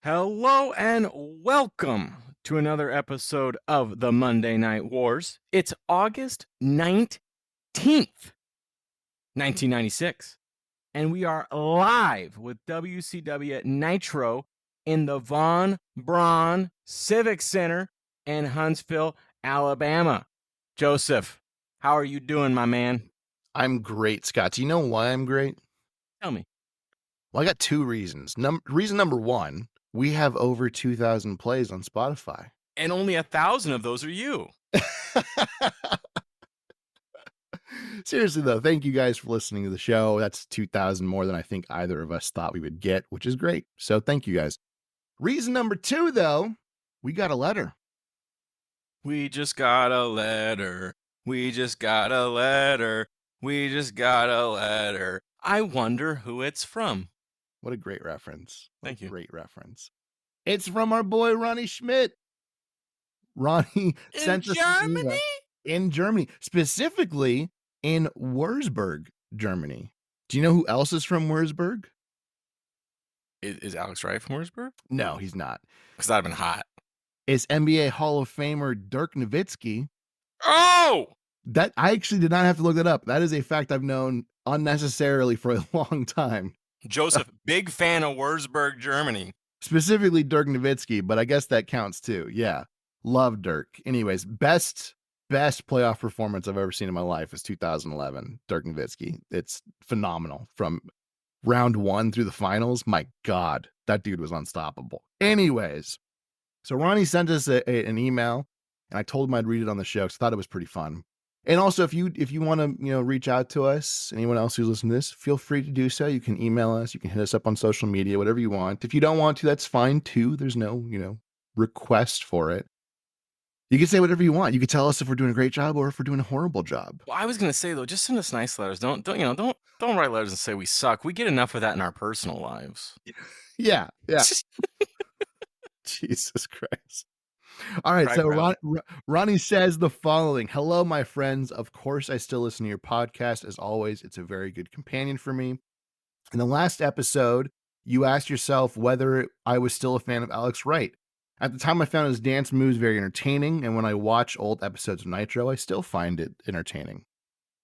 Hello and welcome to another episode of the Monday Night Wars. It's August 19th, 1996, and we are live with WCW Nitro in the Von Braun Civic Center in Huntsville, Alabama. Joseph, how are you doing, my man? I'm great, Scott. Do you know why I'm great? Tell me. Well, I got two reasons. Reason number one, we have over 2,000 plays on Spotify. And only 1,000 of those are you. Seriously, though, thank you guys for listening to the show. That's 2,000 more than I think either of us thought we would get, which is great. So thank you guys. Reason number two, though, we got a letter. We just got a letter. We just got a letter. We just got a letter. I wonder who it's from. What a great reference. Thank you. Great reference. It's from our boy, Ronnie Schmidt. Ronnie In sent us an email. Germany? In Germany, specifically in Würzburg, Germany. Do you know who else is from Würzburg? Is Alex Wright from Würzburg? No, he's not. Because that'd have been hot. It's NBA Hall of Famer Dirk Nowitzki. Oh! That I actually did not have to look that up. That is a fact I've known unnecessarily for a long time. Joseph, big fan of Würzburg, Germany. Specifically Dirk Nowitzki, but I guess that counts too. Yeah. Love Dirk. Anyways, best playoff performance I've ever seen in my life is 2011, Dirk Nowitzki. It's phenomenal. From round one through the finals, my God, that dude was unstoppable. Anyways, so Ronnie sent us an email, and I told him I'd read it on the show because I thought it was pretty fun. And also, if you want to reach out to us, anyone else who's listening to this, feel free to do so. You can email us, you can hit us up on social media, whatever you want. If you don't want to, that's fine too. There's no request for it. You can say whatever you want. You can tell us if we're doing a great job or if we're doing a horrible job. Well, I was gonna say though, just send us nice letters. Don't write letters and say we suck. We get enough of that in our personal lives. Yeah. Jesus Christ. All right, Right, so Ronnie says the following. Hello, my friends. Of course, I still listen to your podcast. As always, it's a very good companion for me. In the last episode, you asked yourself whether I was still a fan of Alex Wright. At the time, I found his dance moves very entertaining, and when I watch old episodes of Nitro, I still find it entertaining.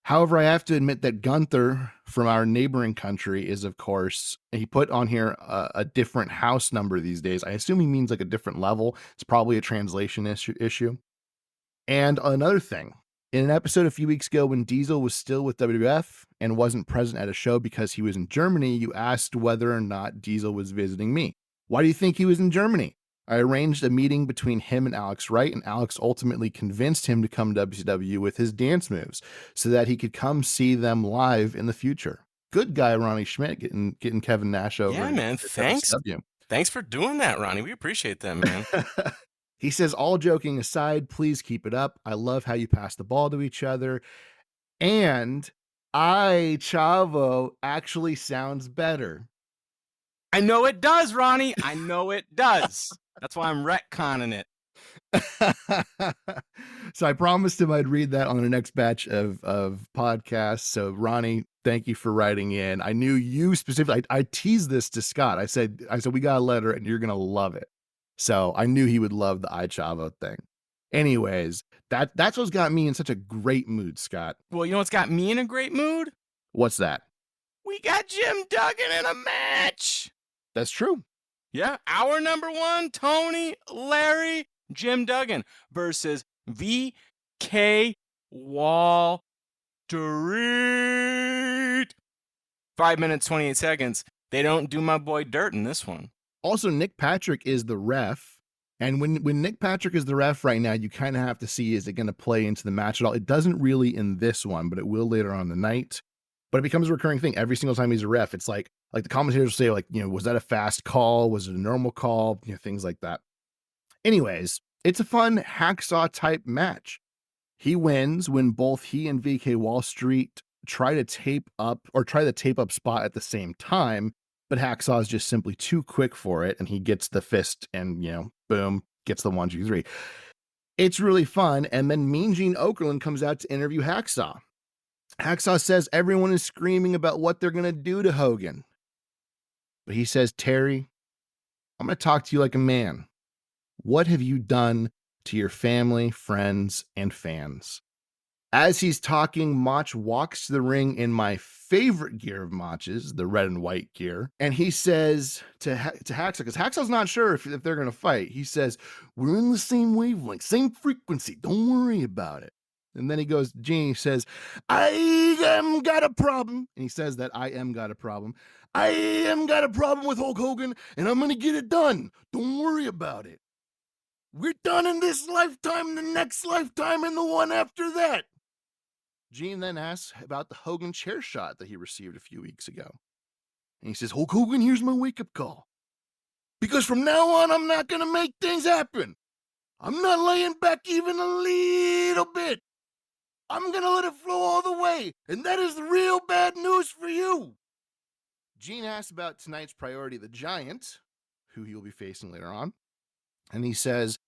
However, I have to admit that Gunther from our neighboring country is, of course, he put on here a different house number these days. I assume he means like a different level. It's probably a translation issue. And another thing, in an episode a few weeks ago when Diesel was still with WWF and wasn't present at a show because he was in Germany, you asked whether or not Diesel was visiting me. Why do you think he was in Germany? I arranged a meeting between him and Alex Wright, and Alex ultimately convinced him to come to WCW with his dance moves so that he could come see them live in the future. Good guy, Ronnie Schmidt, getting Kevin Nash over. Yeah, man. Thanks. Thanks for doing that, Ronnie. We appreciate that, man. He says, all joking aside, please keep it up. I love how you pass the ball to each other. And Chavo actually sounds better. I know it does, Ronnie. I know it does. That's why I'm retconning it. So I promised him I'd read that on the next batch of podcasts. So Ronnie, thank you for writing in. I knew you specifically. I teased this to Scott. I said we got a letter and you're gonna love it. So I knew he would love the iChavo thing. Anyways, that's what's got me in such a great mood, Scott. Well, you know what's got me in a great mood? What's that? We got Jim Duggan in a match. That's true. Yeah, our number one, Tony, Larry, Jim Duggan versus VK Wall Street. 5 minutes, 28 seconds. They don't do my boy dirt in this one. Also, Nick Patrick is the ref. And when Nick Patrick is the ref right now, you kind of have to see, is it going to play into the match at all? It doesn't really in this one, but it will later on in the night. But it becomes a recurring thing. Every single time he's a ref, it's like the commentators will say, like, was that a fast call? Was it a normal call? Things like that. Anyways, it's a fun hacksaw type match. He wins when both he and VK Wall Street try the tape up spot at the same time, but Hacksaw is just simply too quick for it, and he gets the fist and, boom, gets the 1, 2, 3. It's really fun, and then Mean Gene Okerlund comes out to interview Hacksaw. Hacksaw says everyone is screaming about what they're going to do to Hogan. But he says, Terry, I'm going to talk to you like a man. What have you done to your family, friends, and fans? As he's talking, Mach walks to the ring in my favorite gear of Mach's, the red and white gear. And he says to Hacksaw, because Hacksaw's not sure if they're going to fight. He says, we're in the same wavelength, same frequency. Don't worry about it. And then he goes, Gene, he says, I am got a problem. And he says that I am got a problem. I am got a problem with Hulk Hogan, and I'm going to get it done. Don't worry about it. We're done in this lifetime, the next lifetime, and the one after that. Gene then asks about the Hogan chair shot that he received a few weeks ago. And he says, Hulk Hogan, here's my wake-up call. Because from now on, I'm not going to make things happen. I'm not laying back even a little bit. I'm going to let it flow all the way. And that is the real bad news for you. Gene asks about tonight's priority, the Giant, who he will be facing later on. And he says,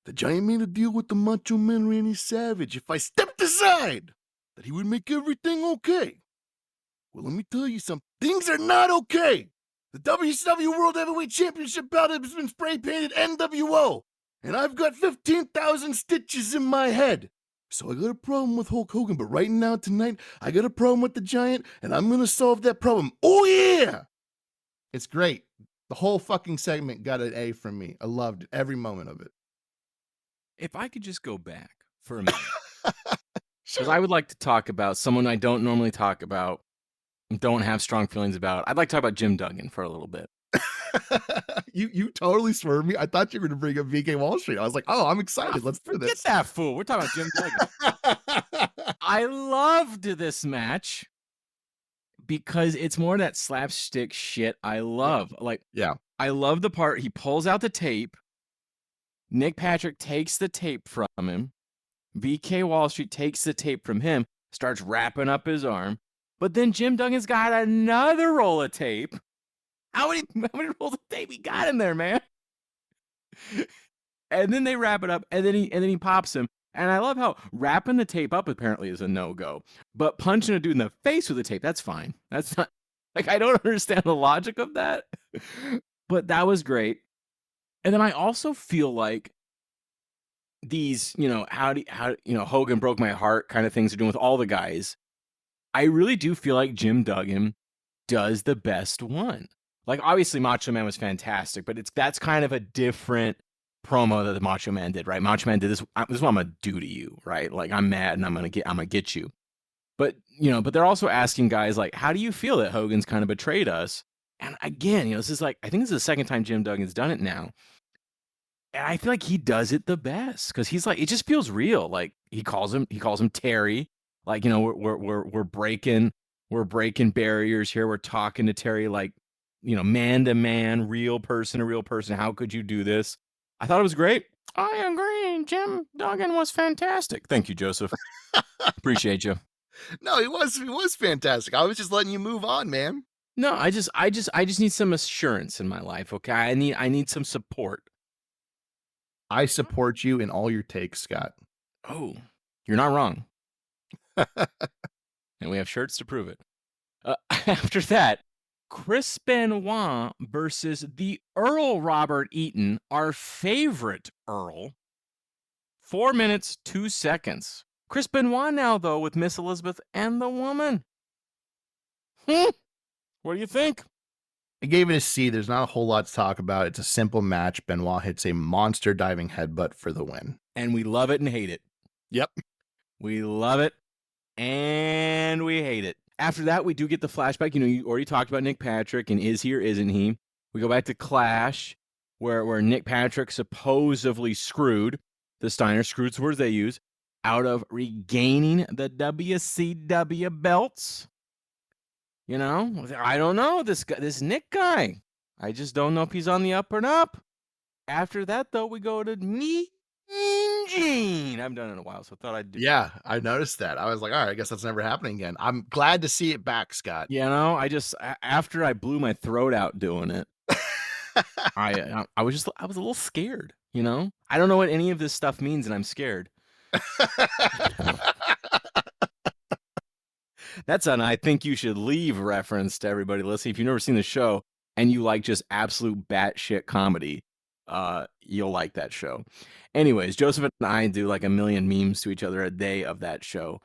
the Giant made a deal with the Macho Man Randy Savage. If I stepped aside, that he would make everything okay. Well, let me tell you something. Things are not okay. The WCW World Heavyweight Championship belt has been spray painted NWO, and I've got 15,000 stitches in my head. So I got a problem with Hulk Hogan, but right now, tonight, I got a problem with the Giant, and I'm going to solve that problem. Oh, yeah! It's great. The whole fucking segment got an A from me. I loved it, every moment of it. If I could just go back for a minute. Because I would like to talk about someone I don't normally talk about, don't have strong feelings about. I'd like to talk about Jim Duggan for a little bit. You totally swerved me. I thought you were going to bring up VK Wall Street. I was like, oh, I'm excited. Let's do this. Forget that fool. We're talking about Jim Duggan. I loved this match because it's more that slapstick shit I love. I love the part he pulls out the tape. Nick Patrick takes the tape from him. VK Wall Street takes the tape from him, starts wrapping up his arm. But then Jim Duggan's got another roll of tape. How many rolls of tape he got in there, man? And then they wrap it up, and then he pops him. And I love how wrapping the tape up apparently is a no-go. But punching a dude in the face with the tape, that's fine. That's not, like, I don't understand the logic of that. But that was great. And then I also feel like these, how Hogan broke my heart kind of things are doing with all the guys. I really do feel like Jim Duggan does the best one. Like, obviously Macho Man was fantastic, but that's kind of a different promo that the Macho Man did, right? Macho Man did this. This is what I'm gonna do to you, right? Like, I'm mad and I'm gonna get you. But but they're also asking guys like, how do you feel that Hogan's kind of betrayed us? And again, this is like, I think this is the second time Jim Duggan's done it now. And I feel like he does it the best because he's like, it just feels real. Like he calls him Terry. Like, we're breaking barriers here. We're talking to Terry like, man to man, real person to real person. How could you do this? I thought it was great. I agree. Jim Duggan was fantastic. Thank you, Joseph. Appreciate you. No, he was fantastic. I was just letting you move on, man. No, I just need some assurance in my life. Okay, I need some support. I support you in all your takes, Scott. Oh, you're not wrong. And we have shirts to prove it. After that, Chris Benoit versus the Earl Robert Eaton, our favorite Earl. 4 minutes, 2 seconds. Chris Benoit now, though, with Miss Elizabeth and the woman. What do you think? I gave it a C. There's not a whole lot to talk about. It's a simple match. Benoit hits a monster diving headbutt for the win. And we love it and hate it. Yep. We love it and we hate it. After that, we do get the flashback. You already talked about Nick Patrick and is he or isn't he? We go back to Clash, where Nick Patrick supposedly screwed, the Steiner screwed words they use, out of regaining the WCW belts. I don't know, this Nick guy. I just don't know if he's on the up or up. After that, though, we go to Mean Gene. I haven't done it in a while, so I thought I'd do. Yeah, I noticed that. I was like, all right, I guess that's never happening again. I'm glad to see it back, Scott. After I blew my throat out doing it, I was a little scared. I don't know what any of this stuff means, and I'm scared. That's an I think you should leave reference to everybody listening. If you've never seen the show, and you like just absolute batshit comedy, you'll like that show. Anyways, Joseph and I do like a million memes to each other a day of that show.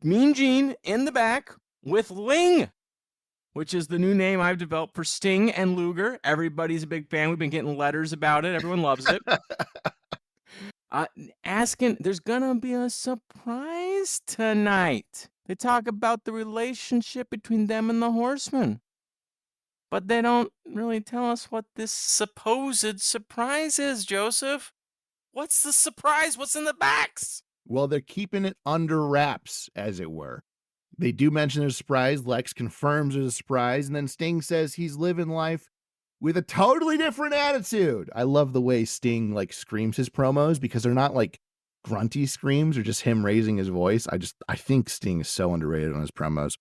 Mean Gene in the back with Ling, which is the new name I've developed for Sting and Luger. Everybody's a big fan. We've been getting letters about it. Everyone loves it. Asking, there's gonna be a surprise tonight. They talk about the relationship between them and the Horsemen, but they don't really tell us what this supposed surprise is, Joseph. What's the surprise? What's in the backs? Well, they're keeping it under wraps, as it were. They do mention there's a surprise. Lex confirms there's a surprise, and then Sting says he's living life with a totally different attitude. I love the way Sting like screams his promos because they're not like grunty screams or just him raising his voice. I think Sting is so underrated on his promos.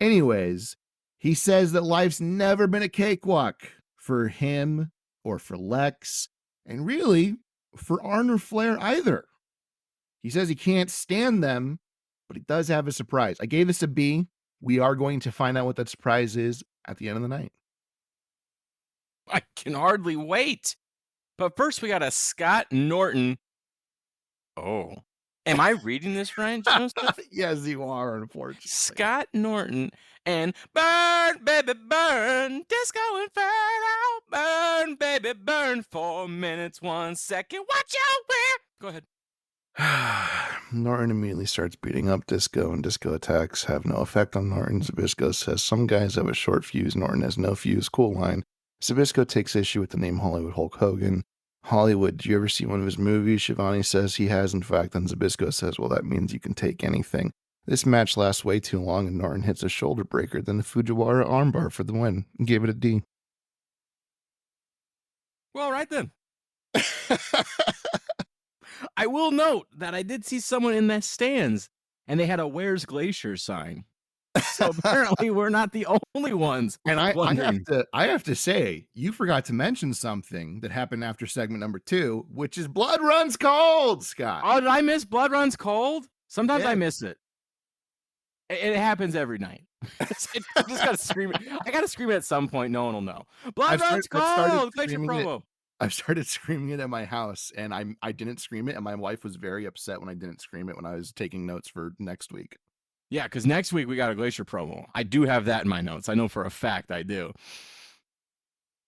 Anyways, he says that life's never been a cakewalk for him or for Lex, and really for Arn or Flair either. He says he can't stand them, but he does have a surprise. I gave this a B. We are going to find out what that surprise is at the end of the night. I can hardly wait. But first, we got a Scott Norton. Oh, am I reading this right, Joseph? Yes, you are, unfortunately. Scott Norton and Burn, Baby, Burn, Disco Inferno, Burn, Baby, Burn, 4 minutes, 1 second, watch out where. Go ahead. Norton immediately starts beating up Disco, and Disco attacks have no effect on Norton. Zbyszko says some guys have a short fuse. Norton has no fuse. Cool line. Zbyszko takes issue with the name Hollywood Hulk Hogan. Hollywood, did you ever see one of his movies? Shivani says he has, in fact, and Zbyszko says, well, that means you can take anything. This match lasts way too long, and Norton hits a shoulder breaker, then the Fujiwara armbar for the win. Gave it a D. Well, right then. I will note that I did see someone in the stands, and they had a "Where's Glacier" sign. So apparently, we're not the only ones. And I wondering. have to say, you forgot to mention something that happened after segment number 2, which is Blood Runs Cold, Scott. Oh, did I miss Blood Runs Cold? Sometimes Yeah. I miss it. It happens every night. I just gotta scream it. I gotta scream it at some point. No one will know. Blood Runs Cold. Glacier promo. I've started screaming it at my house, and I didn't scream it, and my wife was very upset when I didn't scream it when I was taking notes for next week. Yeah, because next week we got a Glacier promo. I do have that in my notes. I know for a fact I do.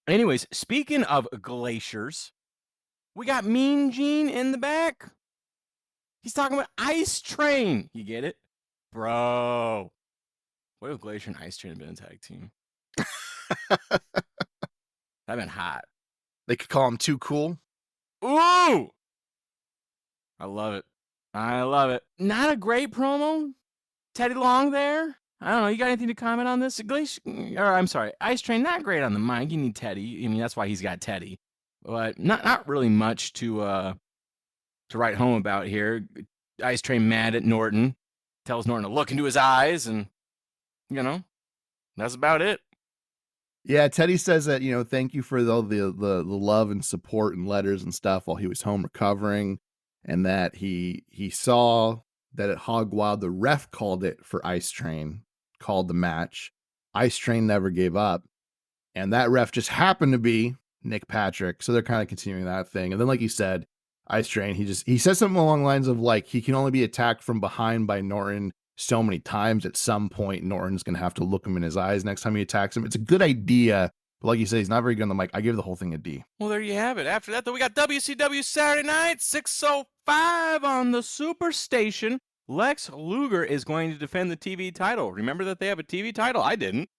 Anyways, speaking of glaciers, we got Mean Gene in the back. He's talking about Ice Train. You get it? Bro. What if Glacier and Ice Train have been a tag team? That'd been hot. They could call him Too Cool. Ooh! I love it. I love it. Not a great promo. Teddy Long there. I don't know. You got anything to comment on this? I'm sorry. Ice Train, not great on the mic. You need Teddy. I mean, that's why he's got Teddy. But not really much to write home about here. Ice Train mad at Norton. Tells Norton to look into his eyes, and, that's about it. Yeah, Teddy says that, thank you for all the love and support and letters and stuff while he was home recovering, and that he saw that at Hog Wild, the ref called it for Ice Train, called the match. Ice Train never gave up, and that ref just happened to be Nick Patrick, so they're kind of continuing that thing. And then, like you said, Ice Train, he says something along the lines of, like, he can only be attacked from behind by Norton so many times. At some point, Norton's going to have to look him in his eyes next time he attacks him. It's a good idea, but like you said, he's not very good on the mic. I give the whole thing a D. Well, there you have it. After that, though, we got WCW Saturday Night, 6:05 on the Superstation. Lex Luger is going to defend the TV title. Remember that they have a TV title? I didn't.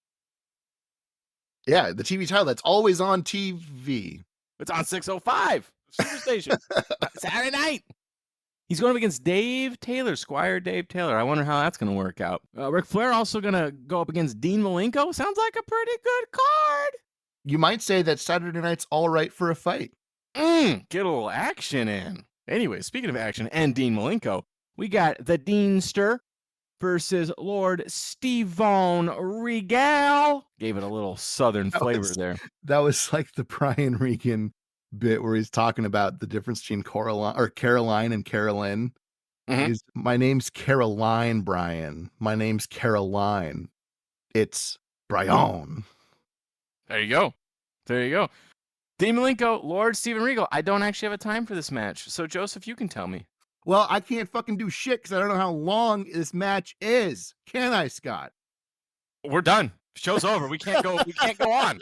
Yeah, the TV title that's always on TV. It's on 6:05 Superstation Saturday night. He's going up against Dave Taylor, Squire Dave Taylor. I wonder how that's going to work out. Ric Flair also going to go up against Dean Malenko. Sounds like a pretty good card. You might say that Saturday night's all right for a fight. Get a little action in. Anyway, speaking of action and Dean Malenko, we got the Deanster versus Lord Steven Regal. Gave it a little southern flavor there. That was like the Brian Regan bit where he's talking about the difference between Caroline and Carolyn. Mhm. My name's Caroline, Brian. My name's Caroline. It's Brian. There you go. There you go. Dean Malenko, Lord Steven Regal. I don't actually have a time for this match. So, Joseph, you can tell me. Well, I can't fucking do shit because I don't know how long this match is. Can I, Scott? We're done. Show's over. We can't go. We can't go on.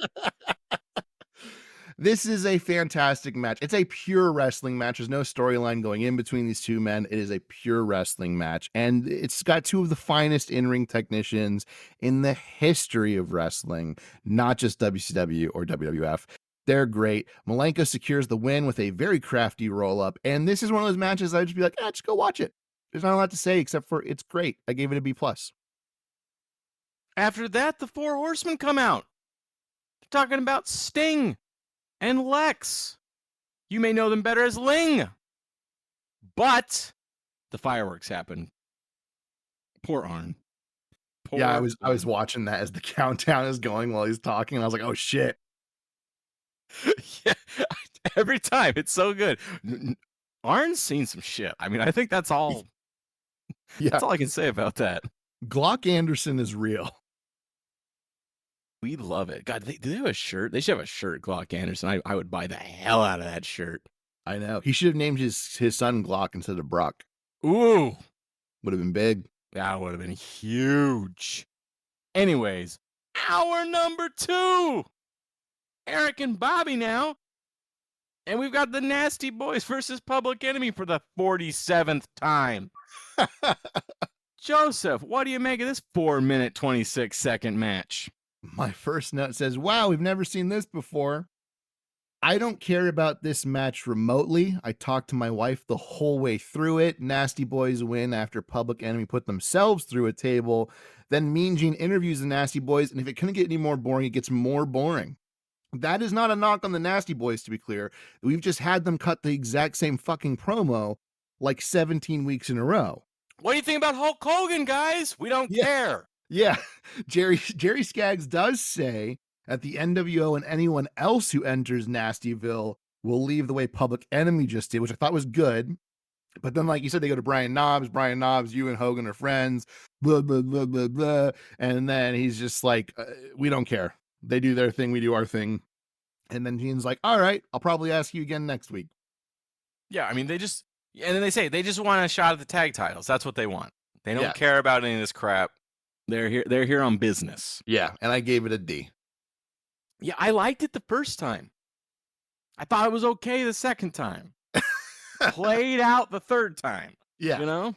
This is a fantastic match. It's a pure wrestling match. There's no storyline going in between these two men. It is a pure wrestling match. And it's got two of the finest in-ring technicians in the history of wrestling, not just WCW or WWF. They're great. Malenko secures the win with a very crafty roll-up. And this is one of those matches I'd just be like, just go watch it. There's not a lot to say except for it's great. I gave it a B+. After that, the Four Horsemen come out. They're talking about Sting and Lex. You may know them better as Ling. But the fireworks happen. Poor Arn. Yeah, I was watching that as the countdown is going while he's talking, and I was like, oh shit. Yeah, every time. It's so good. Arn's seen some shit. I mean, I think that's all. Yeah. That's all I can say about that. Glock Anderson is real. We love it. God, do they have a shirt? They should have a shirt, Glock Anderson. I would buy the hell out of that shirt. I know. He should have named his son Glock instead of Brock. Ooh. Would have been big. That would have been huge. Anyways, hour number 2. Eric and Bobby now. And we've got the Nasty Boys versus Public Enemy for the 47th time. Joseph, what do you make of this 4-minute, 26-second match? My first note says, wow, we've never seen this before. I don't care about this match remotely. I talked to my wife the whole way through it. Nasty Boys win after Public Enemy put themselves through a table. Then Mean Gene interviews the Nasty Boys, and if it couldn't get any more boring, it gets more boring. That is not a knock on the Nasty Boys, to be clear. We've just had them cut the exact same fucking promo like 17 weeks in a row. What do you think about Hulk Hogan, guys? We don't care. Yeah, Jerry Skaggs does say that the NWO and anyone else who enters Nastyville will leave the way Public Enemy just did, which I thought was good. But then, like you said, they go to Brian Knobbs. Brian Knobbs, you and Hogan are friends, blah, blah, blah, blah, blah. And then he's just like, we don't care. They do their thing, we do our thing. And then Gene's like, all right, I'll probably ask you again next week. Yeah, I mean, and then they say they just want a shot at the tag titles. That's what they want. They don't care about any of this crap. They're here on business. Yeah, and I gave it a D. Yeah, I liked it the first time. I thought it was okay the second time. Played out the third time. Yeah. You know?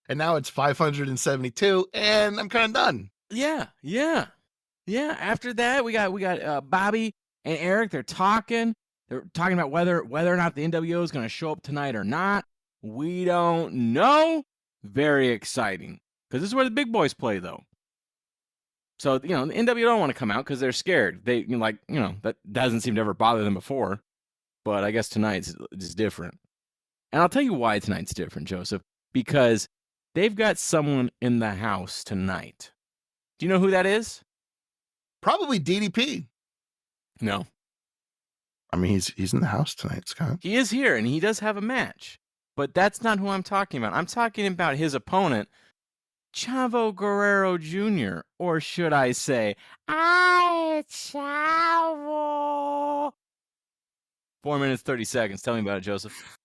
And now it's 572, and I'm kind of done. Yeah. After that, we got Bobby and Eric. They're talking. They're talking about whether or not the NWO is going to show up tonight or not. We don't know. Very exciting. Because this is where the big boys play, though. So, the NWO don't want to come out because they're scared. That doesn't seem to ever bother them before. But I guess tonight's is different. And I'll tell you why tonight's different, Joseph. Because they've got someone in the house tonight. Do you know who that is? Probably DDP. No. I mean, he's in the house tonight, Scott. He is here, and he does have a match. But that's not who I'm talking about. I'm talking about his opponent, Chavo Guerrero Jr., or should I say, I Chavo. 4 minutes, 30 seconds. Tell me about it, Joseph.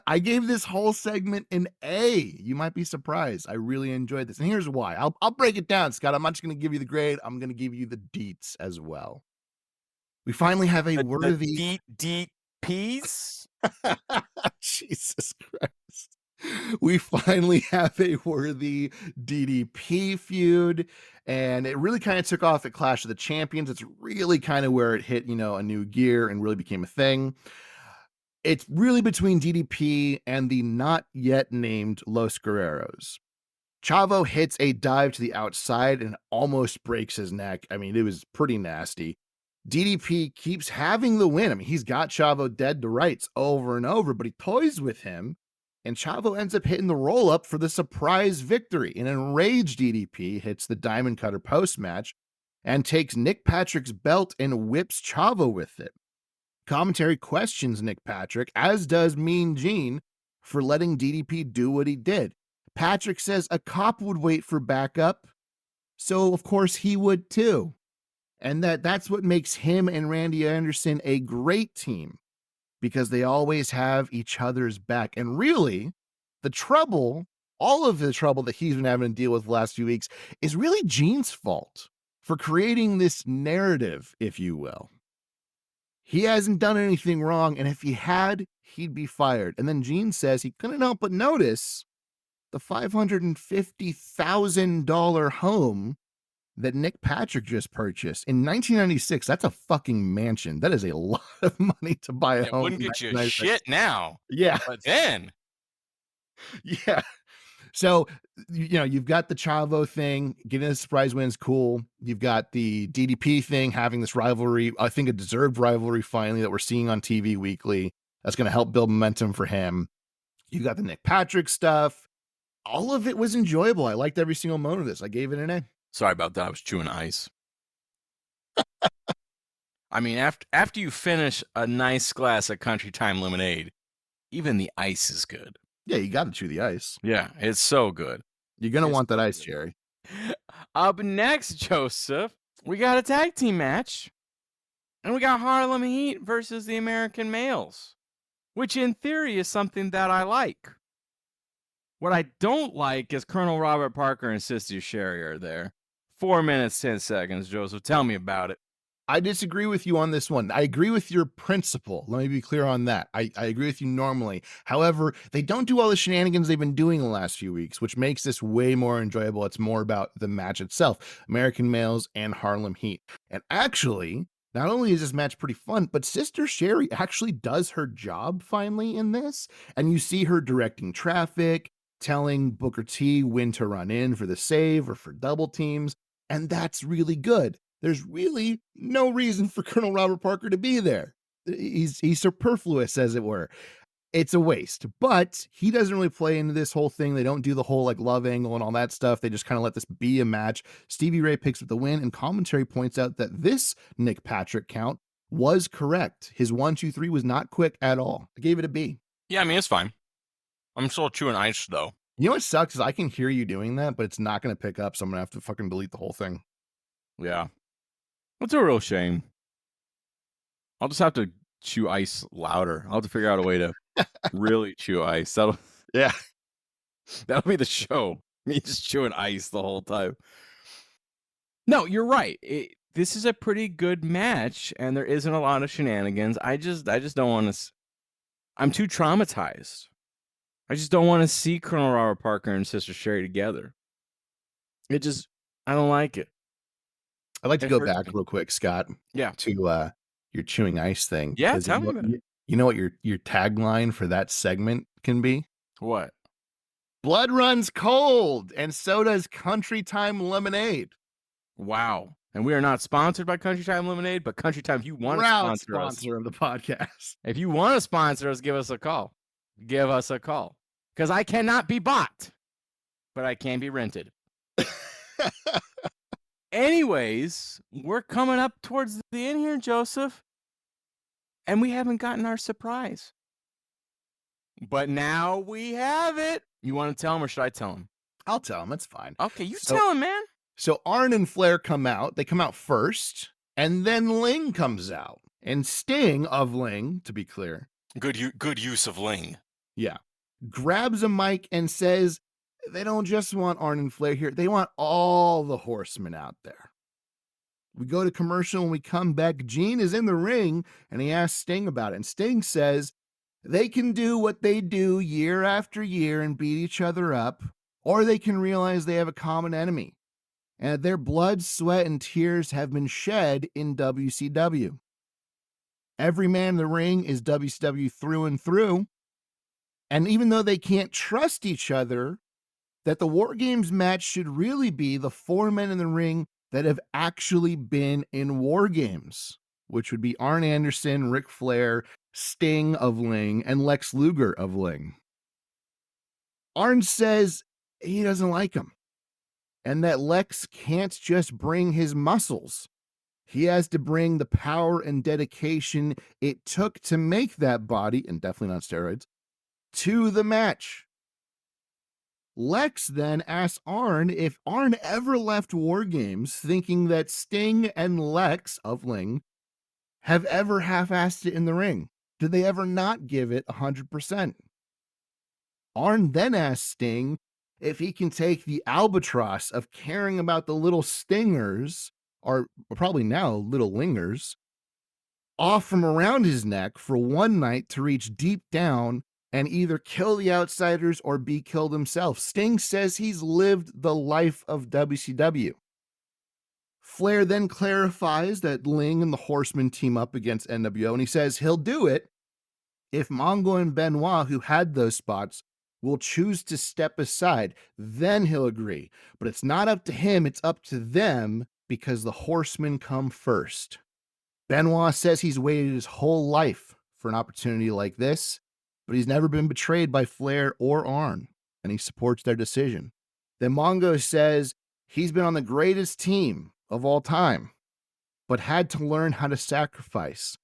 I gave this whole segment an A. You might be surprised. I really enjoyed this. And here's why. I'll break it down, Scott. I'm not just going to give you the grade. I'm going to give you the deets as well. We finally have a worthy... Deet Peas? Jesus Christ. We finally have a worthy DDP feud, and it really kind of took off at Clash of the Champions. It's really kind of where it hit, a new gear and really became a thing. It's really between DDP and the not yet named Los Guerreros. Chavo hits a dive to the outside and almost breaks his neck. I mean, it was pretty nasty. DDP keeps having the win. I mean, he's got Chavo dead to rights over and over, but he toys with him, and Chavo ends up hitting the roll-up for the surprise victory. An enraged DDP hits the Diamond Cutter post-match and takes Nick Patrick's belt and whips Chavo with it. Commentary questions Nick Patrick, as does Mean Gene, for letting DDP do what he did. Patrick says a cop would wait for backup, so of course he would too. And that's what makes him and Randy Anderson a great team because they always have each other's back. And really, the trouble, all of the trouble that he's been having to deal with the last few weeks is really Gene's fault for creating this narrative, if you will. He hasn't done anything wrong, and if he had, he'd be fired. And then Gene says he couldn't help but notice the $550,000 home that Nick Patrick just purchased in 1996. That's a fucking mansion. That is a lot of money to buy a It home wouldn't in get you 1996. shit now. Yeah, But then, yeah. So, you've got the Chavo thing, getting a surprise win is cool. You've got the DDP thing, having this rivalry, I think a deserved rivalry finally that we're seeing on TV weekly. That's going to help build momentum for him. You got the Nick Patrick stuff. All of it was enjoyable. I liked every single moment of this. I gave it an A. sorry about that. I was chewing ice. I mean, after you finish a nice glass of Country Time lemonade, even the ice is good. Yeah, you got to chew the ice. Yeah, it's so good. You're going to It's want that so ice, good. Jerry. Up next, Joseph, we got a tag team match. And we got Harlem Heat versus the American Males, which in theory is something that I like. What I don't like is Colonel Robert Parker and Sister Sherry are there. 4 minutes, 10 seconds, Joseph. Tell me about it. I disagree with you on this one. I agree with your principle. Let me be clear on that. I agree with you normally. However, they don't do all the shenanigans they've been doing the last few weeks, which makes this way more enjoyable. It's more about the match itself, American Males and Harlem Heat. And actually, not only is this match pretty fun, but Sister Sherry actually does her job finally in this. And you see her directing traffic, telling Booker T when to run in for the save or for double teams. And that's really good. There's really no reason for Colonel Robert Parker to be there. He's superfluous, as it were. It's a waste, but he doesn't really play into this whole thing. They don't do the whole like love angle and all that stuff. They just kind of let this be a match. Stevie Ray picks up the win, and commentary points out that this Nick Patrick count was correct. His 1, 2, 3 was not quick at all. I gave it a B. Yeah, I mean, it's fine. I'm still chewing ice, though. You know what sucks is I can hear you doing that, but it's not going to pick up, so I'm going to have to fucking delete the whole thing. Yeah. It's a real shame. I'll just have to chew ice louder. I'll have to figure out a way to really chew ice. That'll be the show. Me just chewing ice the whole time. No, you're right. This is a pretty good match, and there isn't a lot of shenanigans. I just don't want to. I'm too traumatized. I just don't want to see Colonel Robert Parker and Sister Sherry together. I don't like it. I'd like to It go hurts back me. real quick, Scott, Yeah. to your chewing ice thing. Yeah, 'cause tell me about it. you know what your tagline for that segment can be? What? Blood runs cold, and so does Country Time Lemonade. Wow. And we are not sponsored by Country Time Lemonade, but Country Time, if you want to Proud sponsor us, sponsor of the podcast. if you want to sponsor us, give us a call. Give us a call. Because I cannot be bought, but I can be rented. Anyways, we're coming up towards the end here, Joseph. And we haven't gotten our surprise. But now we have it. You want to tell him or should I tell him? I'll tell him. It's fine. Okay, you tell him, man. So Arn and Flair come out. They come out first, and then Ling comes out. And Sting of Ling, to be clear, Good use of Ling. yeah, grabs a mic and says they don't just want Arn and Flair here. They want all the horsemen out there. We go to commercial and we come back. Gene is in the ring and he asks Sting about it. And Sting says they can do what they do year after year and beat each other up, or they can realize they have a common enemy and their blood, sweat, and tears have been shed in WCW. Every man in the ring is WCW through and through. And even though they can't trust each other, that the War Games match should really be the 4 men in the ring that have actually been in War Games, which would be Arn Anderson, Ric Flair, Sting of Ling, and Lex Luger of Ling. Arn says he doesn't like him, and that Lex can't just bring his muscles. He has to bring the power and dedication it took to make that body, and definitely not steroids, to the match. Lex then asks Arn if Arn ever left War Games thinking that Sting and Lex of Ling have ever half-assed it in the ring. Did they ever not give it 100%? Arn then asks Sting if he can take the albatross of caring about the little stingers, or probably now little lingers, off from around his neck for one night to reach deep down and either kill the outsiders or be killed himself. Sting says he's lived the life of WCW. Flair then clarifies that Ling and the Horsemen team up against NWO, and he says he'll do it if Mongo and Benoit, who had those spots, will choose to step aside. Then he'll agree. But it's not up to him, it's up to them because the Horsemen come first. Benoit says he's waited his whole life for an opportunity like this, but he's never been betrayed by Flair or Arn, and he supports their decision. Then Mongo says he's been on the greatest team of all time, but had to learn how to sacrifice,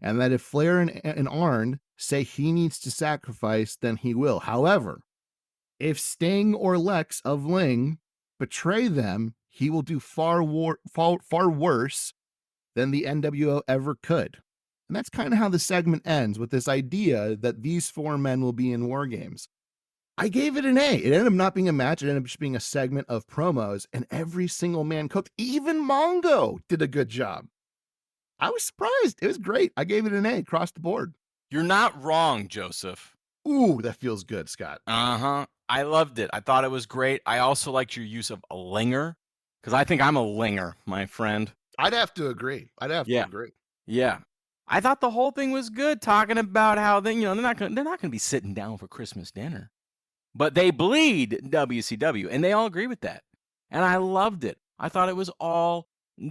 and that if Flair and Arn say he needs to sacrifice, then he will. However, if Sting or Lex of Ling betray them, he will do far worse than the NWO ever could. And that's kind of how the segment ends, with this idea that these four men will be in War Games. I gave it an A. It ended up not being a match. It ended up just being a segment of promos, and every single man cooked. Even Mongo did a good job. I was surprised. It was great. I gave it an A across the board. You're not wrong, Joseph. Ooh, that feels good, Scott. Uh-huh. I loved it. I thought it was great. I also liked your use of a linger, because I think I'm a linger, my friend. I'd have to agree. Yeah. I thought the whole thing was good, talking about how they're not gonna be sitting down for Christmas dinner. But they bleed WCW, and they all agree with that. And I loved it. I thought it was all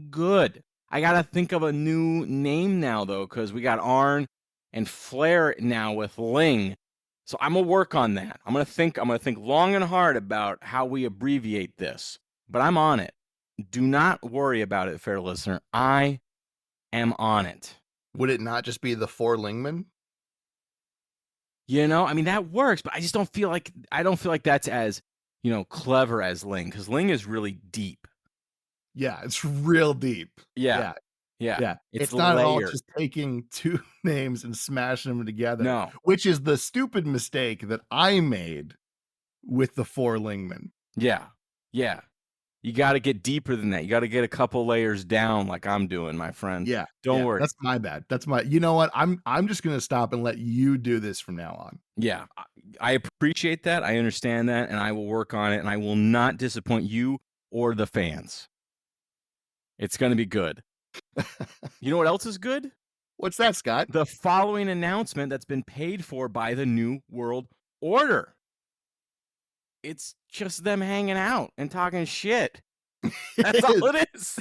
good. I got to think of a new name now, though, because we got Arn and Flair now with Ling. So I'm going to work on that. I'm going to think long and hard about how we abbreviate this. But I'm on it. Do not worry about it, fair listener. I am on it. Would it not just be the four Lingmen? That works, but I just don't feel like that's as, clever as Ling, because Ling is really deep. Yeah, it's real deep. Yeah. It's not at all just taking two names and smashing them together. No. Which is the stupid mistake that I made with the four Lingmen. Yeah. You got to get deeper than that. You got to get a couple layers down, like I'm doing, my friend. Yeah. Don't worry. That's my bad. You know what? I'm just gonna stop and let you do this from now on. Yeah. I appreciate that. I understand that, and I will work on it, and I will not disappoint you or the fans. It's gonna be good. You know what else is good? What's that, Scott? The following announcement that's been paid for by the New World Order. It's just them hanging out and talking shit. That's all it is.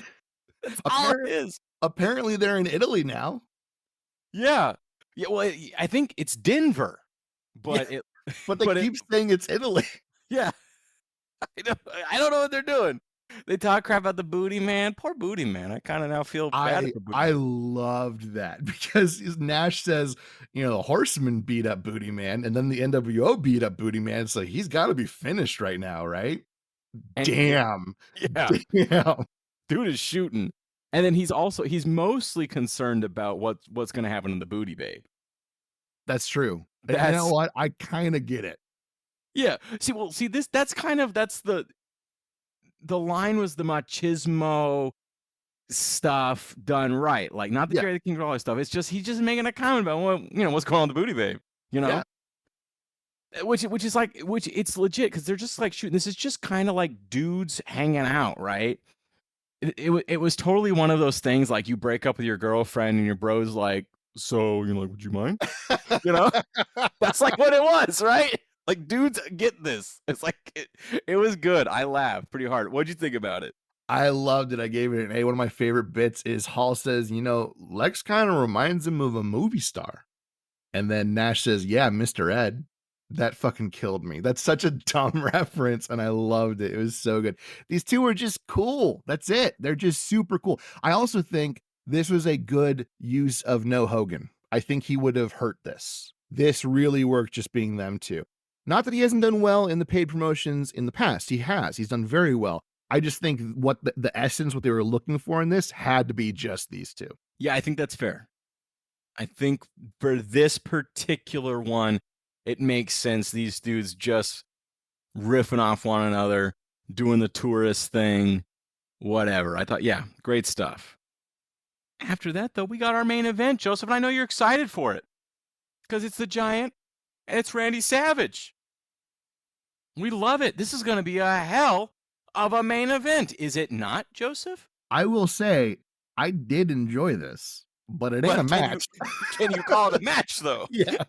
That's all it is. Apparently they're in Italy now. Yeah. Well, I think it's Denver, but they keep saying it's Italy. Yeah. I don't know what they're doing. They talk crap about the Booty Man. Poor Booty Man. I kind of now feel bad for Booty Man. I loved that because Nash says, the Horsemen beat up Booty Man, and then the NWO beat up Booty Man, so he's got to be finished right now, right? Damn. Yeah. Damn. Dude is shooting. And then he's mostly concerned about what's going to happen in the Booty Babe. That's true. You know what? I kind of get it. Yeah. That's the line was the machismo stuff done right. Like, not the Jerry the King Lawler stuff. It's just, he's just making a comment about what's going on with the Booty Babe, Yeah. Which it's legit, because they're just like shooting. This is just kind of like dudes hanging out, right? It was totally one of those things, like you break up with your girlfriend and your bro's like, so, would you mind? That's like what it was, right? Like, dudes get this. It's like, it was good. I laughed pretty hard. What'd you think about it? I loved it. I gave it an A. One of my favorite bits is Hall says, Lex kind of reminds him of a movie star. And then Nash says, yeah, Mr. Ed. That fucking killed me. That's such a dumb reference, and I loved it. It was so good. These two are just cool. That's it. They're just super cool. I also think this was a good use of No Hogan. I think he would have hurt this. This really worked just being them two. Not that he hasn't done well in the paid promotions in the past. He has. He's done very well. I just think what the essence, what they were looking for in this had to be just these two. Yeah, I think that's fair. I think for this particular one, it makes sense. These dudes just riffing off one another, doing the tourist thing, whatever. I thought, yeah, great stuff. After that, though, we got our main event, Joseph, and I know you're excited for it because it's the Giant and it's Randy Savage. We love it. This is going to be a hell of a main event, is it not, Joseph? I will say, I did enjoy this, but it ain't a match. Can you call it a match, though? Yeah.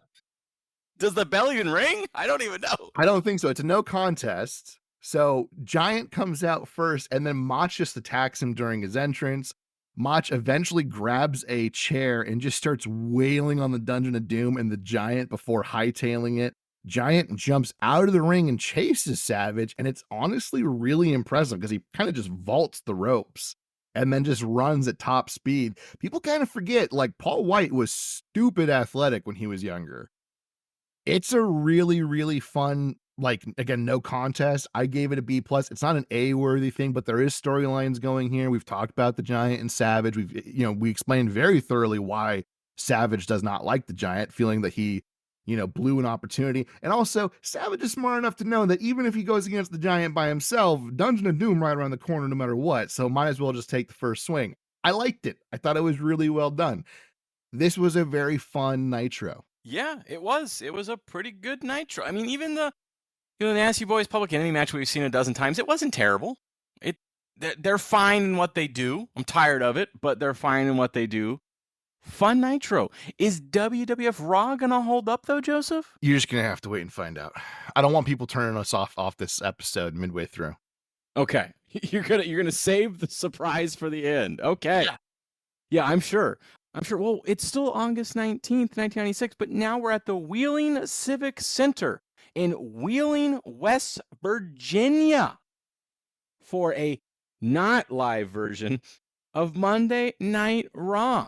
Does the bell even ring? I don't even know. I don't think so. It's a no contest. So Giant comes out first, and then Mach just attacks him during his entrance. Mach eventually grabs a chair and just starts wailing on the Dungeon of Doom and the Giant before hightailing it. Giant jumps out of the ring and chases Savage, and it's honestly really impressive because he kind of just vaults the ropes and then just runs at top speed. People kind of forget, like, Paul White was stupid athletic when he was younger. It's a really, really fun, like, again, no contest. I gave it a B plus. It's not an A worthy thing, but there is storylines going here. We've talked about the Giant and Savage. We explained very thoroughly why Savage does not like the Giant, feeling that he, blew an opportunity. And also, Savage is smart enough to know that even if he goes against the Giant by himself, Dungeon of Doom right around the corner no matter what. So might as well just take the first swing. I liked it. I thought it was really well done. This was a very fun Nitro. Yeah, it was. It was a pretty good Nitro. I mean, even the Nasty Boys Public Enemy match we've seen a dozen times, it wasn't terrible. They're fine in what they do. I'm tired of it, but they're fine in what they do. Fun Nitro. Is WWF Raw gonna hold up though, Joseph? You're just gonna have to wait and find out. I don't want people turning us off this episode midway through. Okay, you're gonna save the surprise for the end. Okay, yeah, I'm sure. Well, it's still August 19th, 1996, but now we're at the Wheeling Civic Center in Wheeling, West Virginia for a not live version of Monday Night Raw.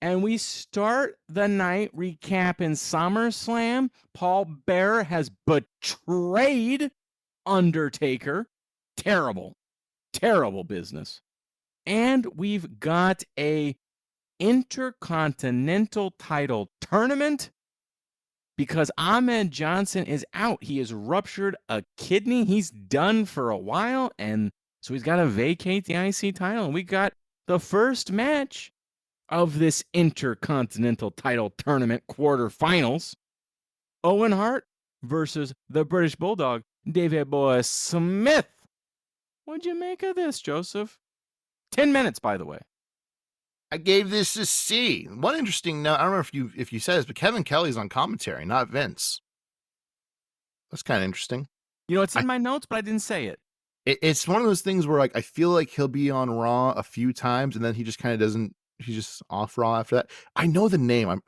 And we start the night recapping SummerSlam. Paul Bearer has betrayed Undertaker. Terrible, terrible business. And we've got a Intercontinental title tournament because Ahmed Johnson is out. He has ruptured a kidney. He's done for a while, and so he's got to vacate the IC title. And we got the first match of this Intercontinental title tournament quarterfinals. Owen Hart versus the British Bulldog, David Boy Smith. What'd you make of this, Joseph? 10 minutes, by the way. I gave this a C. One interesting note, I don't know if you said this, but Kevin Kelly's on commentary, not Vince. That's kind of interesting. It's in my notes, but I didn't say it. It's one of those things where, like, I feel like he'll be on Raw a few times, and then he just kind of doesn't. He's just off Raw after that. I know the name.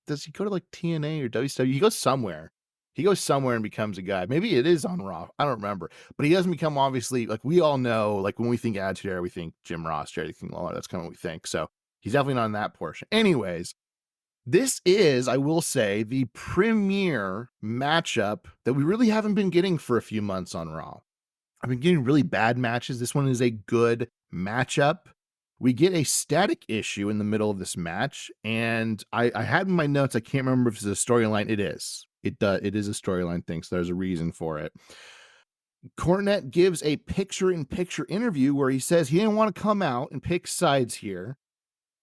Does he go to like TNA or WCW? He goes somewhere. He goes somewhere and becomes a guy. Maybe it is on Raw. I don't remember. But he doesn't become, obviously, like, we all know, like, when we think Attitude Era, we think Jim Ross, Jerry King Lawler. That's kind of what we think. So he's definitely not in that portion. Anyways, this is, I will say, the premier matchup that we really haven't been getting for a few months on Raw. I've been getting really bad matches. This one is a good matchup. We get a static issue in the middle of this match, and I had in my notes, I can't remember if it's a storyline. It is. It is a storyline thing, so there's a reason for it. Cornette gives a picture-in-picture interview where he says he didn't want to come out and pick sides here,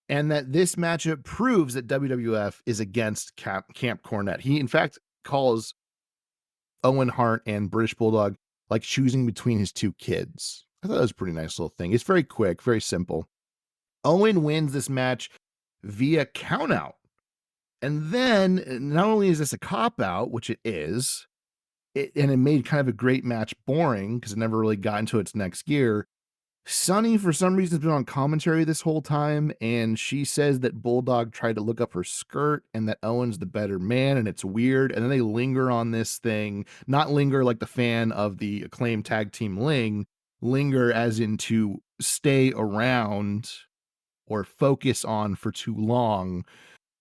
and that this matchup proves that WWF is against Camp Cornette. He, in fact, calls Owen Hart and British Bulldog like choosing between his two kids. I thought that was a pretty nice little thing. It's very quick, very simple. Owen wins this match via countout. And then, not only is this a cop-out, which it is, and it made kind of a great match boring because it never really got into its next gear, Sunny, for some reason, has been on commentary this whole time, and she says that Bulldog tried to look up her skirt and that Owen's the better man, and it's weird. And then they linger on this thing, not linger like the fan of the Acclaimed tag team linger as in to stay around or focus on for too long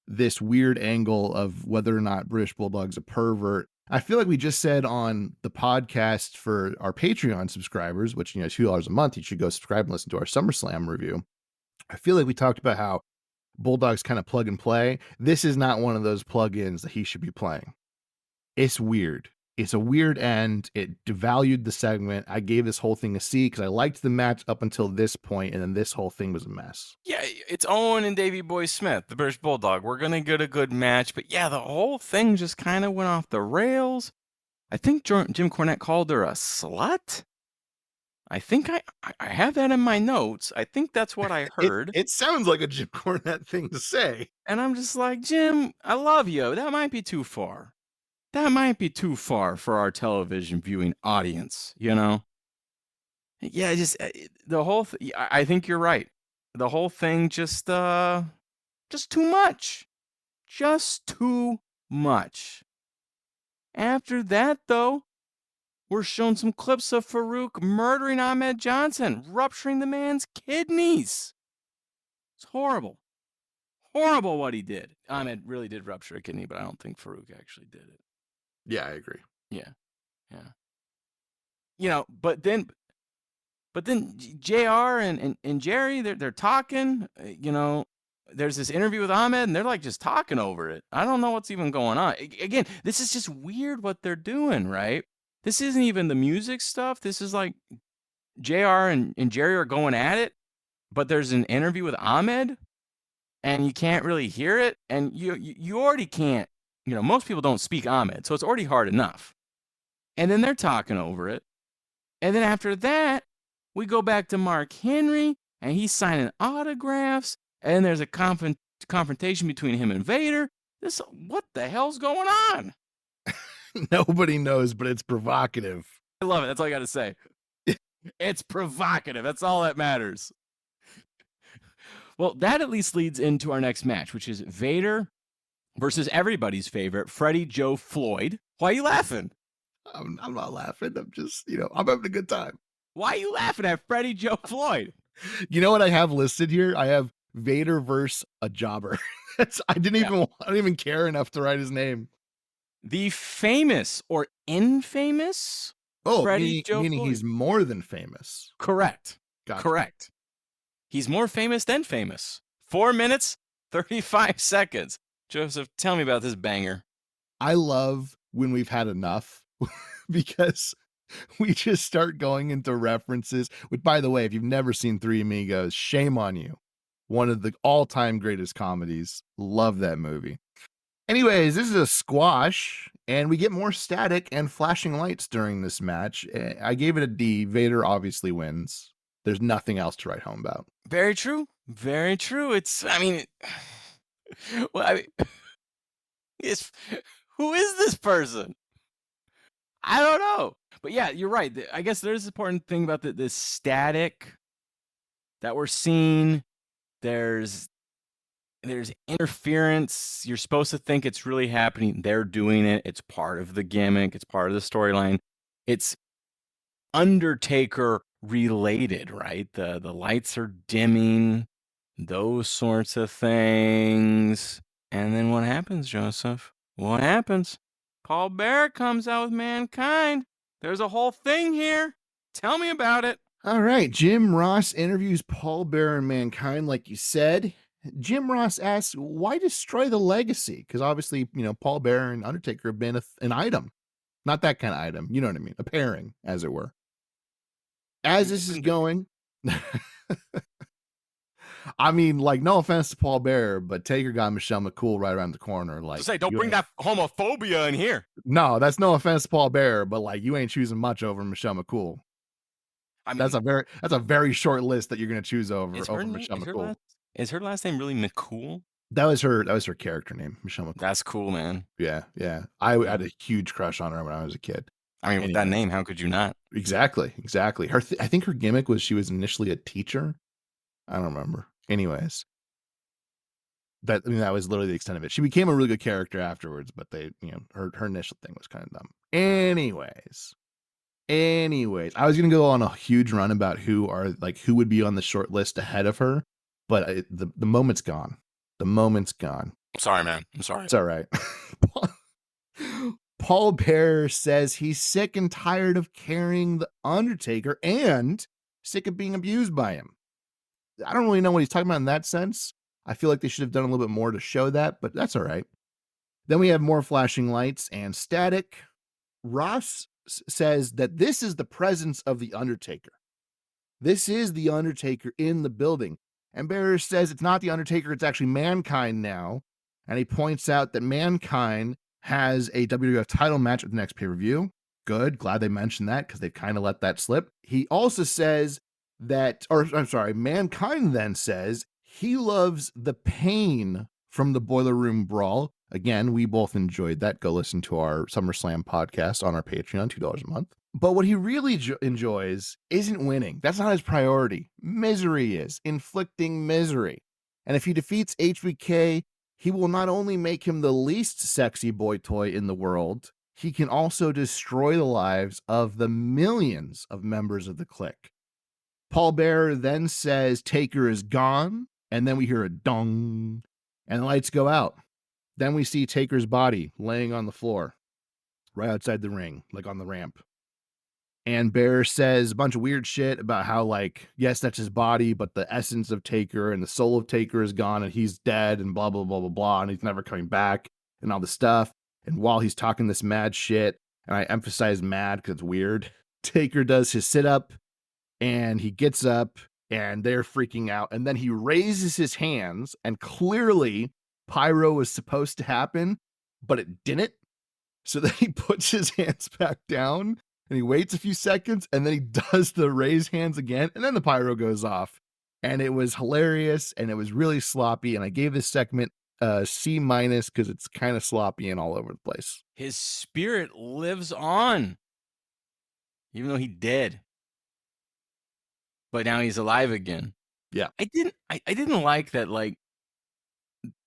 this weird angle of whether or not British Bulldog's a pervert. I feel like we just said on the podcast for our Patreon subscribers, which, $2 a month, you should go subscribe and listen to our SummerSlam review. I feel like we talked about how Bulldog's kind of plug and play. This is not one of those plugins that he should be playing. It's weird. It's a weird end. It devalued the segment. I gave this whole thing a C because I liked the match up until this point, and then this whole thing was a mess. Yeah, it's Owen and Davey Boy Smith, the British Bulldog. We're going to get a good match. But yeah, the whole thing just kind of went off the rails. I think Jim Cornette called her a slut. I think I have that in my notes. I think that's what I heard. It sounds like a Jim Cornette thing to say. And I'm just like, Jim, I love you. That might be too far. That might be too far for our television viewing audience, Yeah, just the whole I think you're right. The whole thing just too much. Just too much. After that, though, we're shown some clips of Farouk murdering Ahmed Johnson, rupturing the man's kidneys. It's horrible. Horrible what he did. Ahmed really did rupture a kidney, but I don't think Farouk actually did it. Yeah, I agree. Yeah. But then JR and Jerry, they're talking, there's this interview with Ahmed, and they're like just talking over it. I don't know what's even going on. Again, this is just weird what they're doing, right? This isn't even the music stuff. This is like JR and Jerry are going at it, but there's an interview with Ahmed, and you can't really hear it, and you already can't. Most people don't speak Ahmed, so it's already hard enough. And then they're talking over it, and then after that, we go back to Mark Henry, and he's signing autographs, and there's a confrontation between him and Vader. What the hell's going on? Nobody knows, but it's provocative. I love it. That's all I got to say. It's provocative. That's all that matters. Well, that at least leads into our next match, which is Vader versus everybody's favorite, Freddie Joe Floyd. Why are you laughing? I'm not laughing. I'm just, I'm having a good time. Why are you laughing at Freddie Joe Floyd? You know what I have listed here? I have Vader versus a jobber. I don't even care enough to write his name. The famous or infamous Freddie Joe meaning Floyd. He's more than famous. Correct. Gotcha. Correct. He's more famous than famous. 4 minutes, 35 seconds. Joseph, tell me about this banger. I love when we've had enough because we just start going into references. Which, by the way, if you've never seen Three Amigos, shame on you. One of the all-time greatest comedies. Love that movie. Anyways, this is a squash, and we get more static and flashing lights during this match. I gave it a D. Vader obviously wins. There's nothing else to write home about. Very true. Very true. Who is this person? I don't know. But yeah, you're right. I guess there's an important thing about this static that we're seeing. There's interference. You're supposed to think it's really happening. They're doing it. It's part of the gimmick. It's part of the storyline. It's Undertaker related, right? The lights are dimming, those sorts of things. And then what happens, Joseph? What happens? Paul Bearer comes out with Mankind. There's a whole thing here. Tell me about it. All right. Jim Ross interviews Paul Bearer and Mankind, like you said. Jim Ross asks, why destroy the legacy? Because obviously, Paul Bearer and Undertaker have been an item. Not that kind of item. You know what I mean? A pairing, as it were. As this is going, I mean, like, no offense to Paul Bearer, but Taker got Michelle McCool right around the corner. Like, don't bring that homophobia in here. No, that's no offense to Paul Bearer, but like, you ain't choosing much over Michelle McCool. I mean, that's a very short list that you're gonna choose over Michelle McCool. Is her last name really McCool? That was her character name, Michelle McCool. That's cool, man. Yeah. I had a huge crush on her when I was a kid. I mean, with that name, how could you not? Exactly. I think her gimmick was she was initially a teacher. I don't remember. Anyways, that was literally the extent of it. She became a really good character afterwards, but her initial thing was kind of dumb. Anyways, I was gonna go on a huge run about who would be on the short list ahead of her, but the moment's gone. The moment's gone. I'm sorry, man. I'm sorry. It's all right. Paul Bearer says he's sick and tired of carrying The Undertaker and sick of being abused by him. I don't really know what he's talking about in that sense. I feel like they should have done a little bit more to show that, but that's all right. Then we have more flashing lights and static. Ross says that this is the presence of The Undertaker. This is The Undertaker in the building. And Bearer says it's not The Undertaker, it's actually Mankind now. And he points out that Mankind has a WWF title match at the next pay-per-view. Good. Glad they mentioned that because they've kind of let that slip. He also says that, or I'm sorry, Mankind then says he loves the pain from the Boiler Room Brawl. Again, we both enjoyed that. Go listen to our SummerSlam podcast on our Patreon, $2 a month. But what he really enjoys isn't winning. That's not his priority. Misery is inflicting misery. And if he defeats HBK, he will not only make him the least sexy boy toy in the world, he can also destroy the lives of the millions of members of the clique. Paul Bearer then says Taker is gone, and then we hear a dong, and the lights go out. Then we see Taker's body laying on the floor, right outside the ring, like on the ramp. And Bear says a bunch of weird shit about how, like, yes, that's his body, but the essence of Taker and the soul of Taker is gone and he's dead and blah, blah, blah, blah, blah. And he's never coming back and all this stuff. And while he's talking this mad shit, and I emphasize mad because it's weird, Taker does his sit up and he gets up and they're freaking out. And then he raises his hands and clearly pyro was supposed to happen, but it didn't. So then he puts his hands back down. And he waits a few seconds, and then he does the raise hands again, and then the pyro goes off. And it was hilarious, and it was really sloppy, and I gave this segment a C- because it's kind of sloppy and all over the place. His spirit lives on, even though he dead. But now he's alive again. Yeah. I didn't like that, like,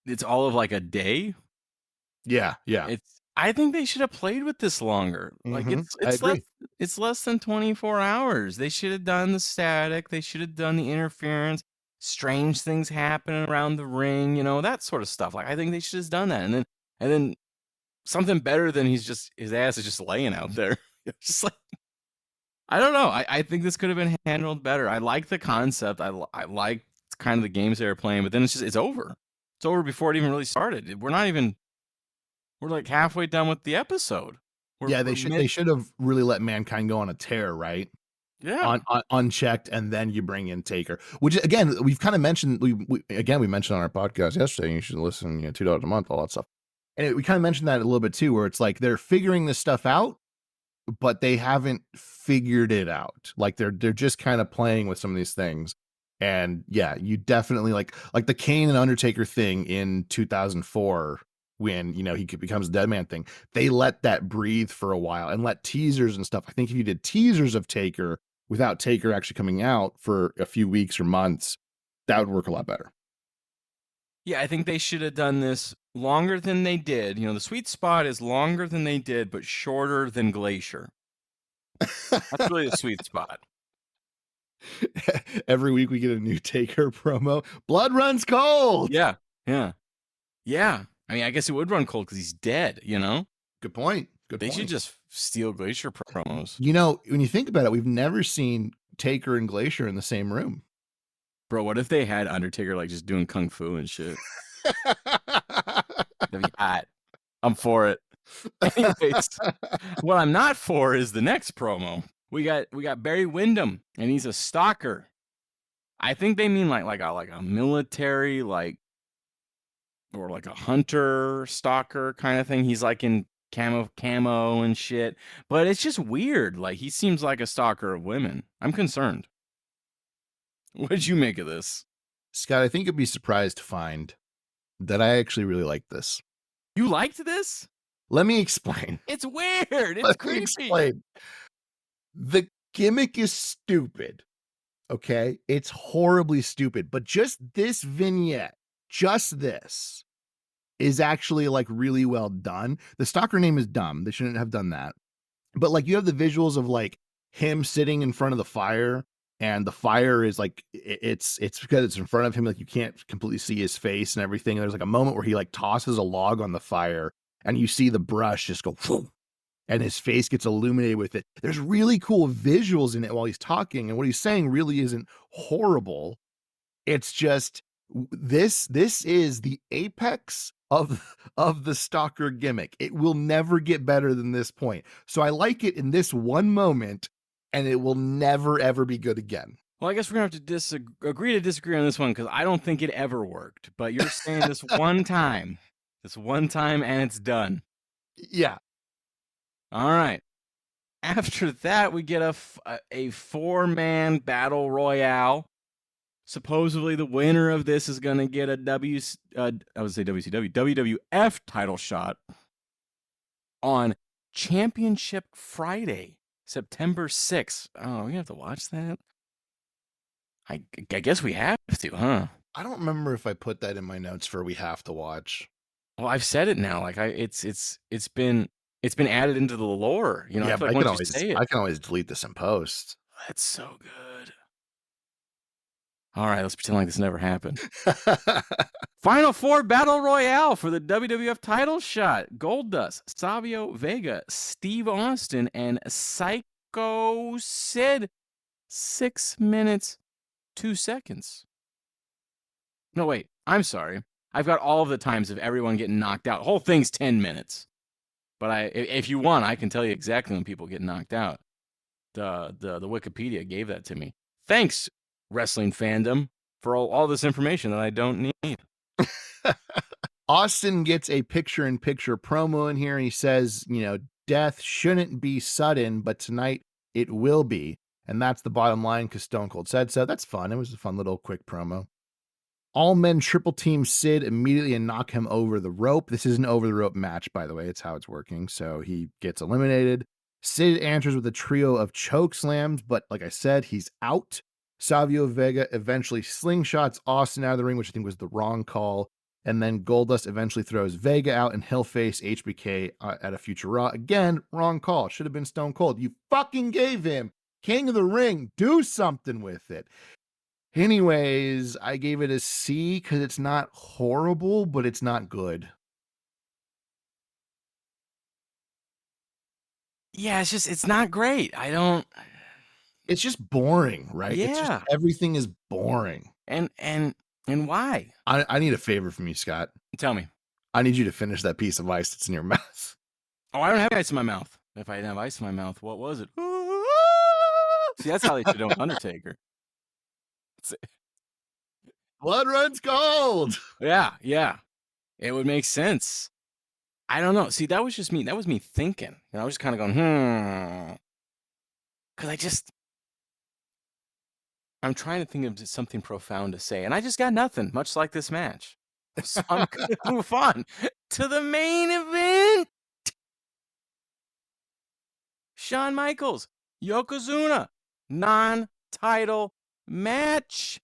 it's all of, like, a day. Yeah, yeah. I think they should have played with this longer. Like I agree. it's less than 24 hours. They should have done the static. They should have done the interference. Strange things happening around the ring, that sort of stuff. Like I think they should have done that. And then something better than his ass is just laying out there. Just like I don't know. I think this could have been handled better. I like the concept. I like kind of the games they were playing, but then it's over. It's over before it even really started. We're like halfway done with the episode. They should have really let Mankind go on a tear, right? Yeah. Unchecked, and then you bring in Taker, which again we've kind of mentioned. We mentioned on our podcast yesterday. You should listen. $2 a month, all that stuff. And we kind of mentioned that a little bit too, where it's like they're figuring this stuff out, but they haven't figured it out. Like they're just kind of playing with some of these things. And yeah, you definitely like the Kane and Undertaker thing in 2004. When he becomes a dead man thing, they let that breathe for a while and let teasers and stuff. I think if you did teasers of Taker without Taker actually coming out for a few weeks or months, that would work a lot better. Yeah, I think they should have done this longer than they did. The sweet spot is longer than they did, but shorter than Glacier. That's really the sweet spot. Every week we get a new Taker promo. Blood runs cold. Yeah. I mean, I guess it would run cold because he's dead, Good point. They should just steal Glacier promos. When you think about it, we've never seen Taker and Glacier in the same room. Bro, what if they had Undertaker like just doing kung fu and shit? That'd be hot. I'm for it. Anyways, what I'm not for is the next promo. We got Barry Windham, and he's a stalker. I think they mean like a military or like a hunter stalker kind of thing. He's like in camo and shit. But it's just weird. Like he seems like a stalker of women. I'm concerned. What did you make of this? Scott, I think you'd be surprised to find that I actually really like this. You liked this? Let me explain. It's weird. It's creepy. Explain. The gimmick is stupid. Okay? It's horribly stupid. But just this vignette, just this, is actually like really well done. The stalker name is dumb. They shouldn't have done that. But like you have the visuals of like him sitting in front of the fire, and the fire is like it's because it's in front of him, like you can't completely see his face and everything. And there's like a moment where he like tosses a log on the fire and you see the brush just go and his face gets illuminated with it. There's really cool visuals in it while he's talking, and what he's saying really isn't horrible. It's just this is the apex of the stalker gimmick. It will never get better than this point. So I like it in this one moment, and it will never ever be good again. Well, I guess we're gonna have to agree to disagree on this one because I don't think it ever worked. But you're saying this one time, and it's done. Yeah. All right. After that, we get a four-man battle royale. Supposedly, the winner of this is going to get a I would say WCW, WWF title shot on Championship Friday, September 6th. Oh, we have to watch that? I guess we have to, huh? I don't remember if I put that in my notes for we have to watch. Well, I've said it now. Like it's been added into the lore. You know, Yeah, I feel but like once you say it, I can always delete this in post. that's so good. All right, let's pretend like this never happened. Final four battle royale for the WWF title shot. Goldust, Savio Vega, Steve Austin, and Psycho Sid. 6 minutes, 2 seconds. No, wait. I'm sorry. I've got all of the times of everyone getting knocked out. The whole thing's 10 minutes. But if you want, I can tell you exactly when people get knocked out. The Wikipedia gave that to me. Thanks, wrestling fandom, for all this information that I don't need. Austin gets a picture-in-picture promo in here, and he says, death shouldn't be sudden, but tonight it will be. And that's the bottom line because Stone Cold said so. That's fun. It was a fun little quick promo. All men triple team Sid immediately and knock him over the rope. This is an over the rope match, by the way. It's how it's working. So he gets eliminated. Sid answers with a trio of choke slams, but like I said, he's out. Savio Vega eventually slingshots Austin out of the ring, which I think was the wrong call. And then Goldust eventually throws Vega out, and he'll face HBK at a future Raw. Again, wrong call. Should have been Stone Cold. You fucking gave him King of the Ring. Do something with it. Anyways, I gave it a C because it's not horrible, but it's not good. Yeah, it's not great. It's just boring, right? It's just Yeah. everything is boring. And why? I need a favor from you, Scott. Tell me. I need you to finish that piece of ice that's in your mouth. Oh, I don't have ice in my mouth. If I didn't have ice in my mouth, what was it? See, that's how they should know Undertaker. Blood runs cold. Yeah. It would make sense. I don't know. See, that was just me. That was me thinking. I was just kind of going, Because I'm trying to think of just something profound to say, and I just got nothing, much like this match. So I'm going to move on to the main event. Shawn Michaels, Yokozuna, non-title match.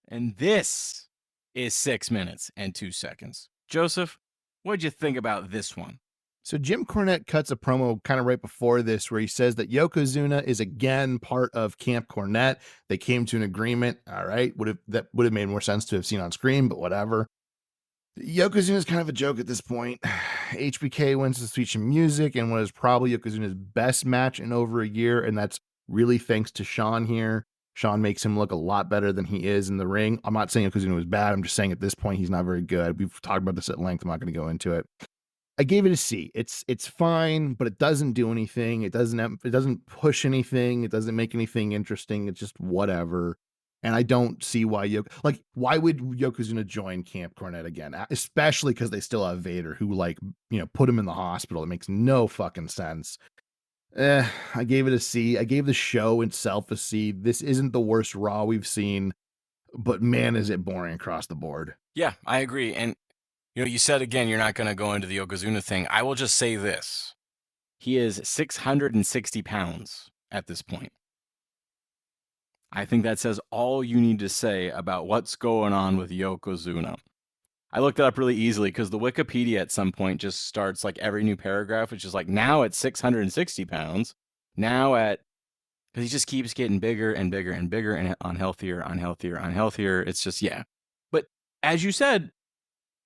And this is 6 minutes and 2 seconds. Joseph, what'd you think about this one? So Jim Cornette cuts a promo kind of right before this where he says that Yokozuna is again part of Camp Cornette. They came to an agreement. All right. That would have made more sense to have seen on screen, but whatever. Yokozuna is kind of a joke at this point. HBK wins the speech and music and what is probably Yokozuna's best match in over a year. And that's really thanks to Shawn here. Shawn makes him look a lot better than he is in the ring. I'm not saying Yokozuna was bad. I'm just saying at this point, he's not very good. We've talked about this at length. I'm not going to go into it. I gave it a C. It's fine, but it doesn't do anything. It doesn't push anything. It doesn't make anything interesting. It's just whatever. And I don't see why why would Yokozuna join Camp Cornette again? Especially because they still have Vader, who put him in the hospital. It makes no fucking sense. I gave it a C. I gave the show itself a C. This isn't the worst Raw we've seen, but man, is it boring across the board. Yeah, I agree. And you said again, you're not going to go into the Yokozuna thing. I will just say this. He is 660 pounds at this point. I think that says all you need to say about what's going on with Yokozuna. I looked it up really easily because the Wikipedia at some point just starts like every new paragraph, which is like now at 660 pounds, because he just keeps getting bigger and bigger and bigger and unhealthier. It's just, yeah. But as you said,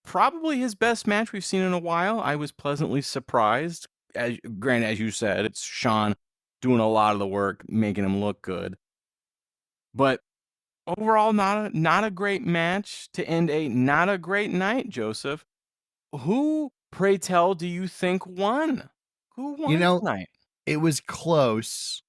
probably his best match we've seen in a while. I was pleasantly surprised. granted, as you said, it's Shawn doing a lot of the work, making him look good. But overall, not a great match to end a not a great night, Joseph. Who, pray tell, do you think won? Who You won know, tonight? it was close,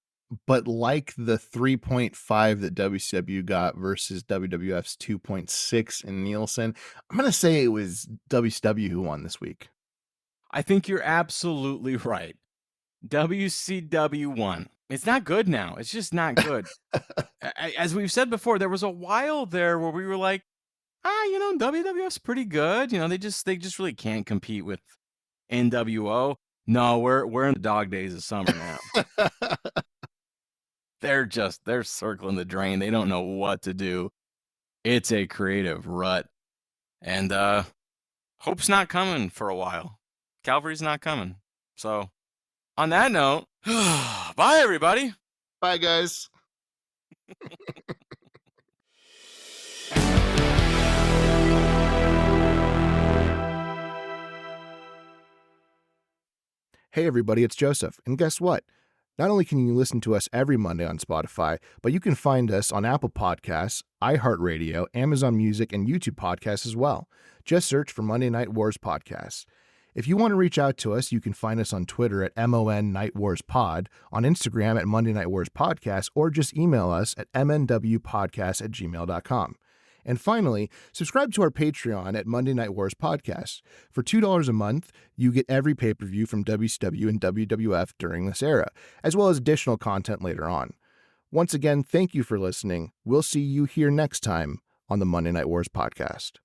but like the 3.5 that WCW got versus WWF's 2.6 in Nielsen, I'm going to say it was WCW who won this week. I think you're absolutely right. WCW won. It's not good now. It's just not good. As we've said before, there was a while there where we were like, WWF's pretty good. They just really can't compete with NWO. No, we're in the dog days of summer now. They're circling the drain. They don't know what to do. It's a creative rut. And hope's not coming for a while. Calvary's not coming. So on that note, bye everybody. Bye, guys. Hey, everybody, it's Joseph. And guess what? Not only can you listen to us every Monday on Spotify, but you can find us on Apple Podcasts, iHeartRadio, Amazon Music, and YouTube Podcasts as well. Just search for Monday Night Wars Podcast. If you want to reach out to us, you can find us on Twitter at MON Night Wars Pod, on Instagram at Monday Night Wars Podcast, or just email us at mnwpodcast@gmail.com. And finally, subscribe to our Patreon at Monday Night Wars Podcast. For $2 a month, you get every pay-per-view from WCW and WWF during this era, as well as additional content later on. Once again, thank you for listening. We'll see you here next time on the Monday Night Wars Podcast.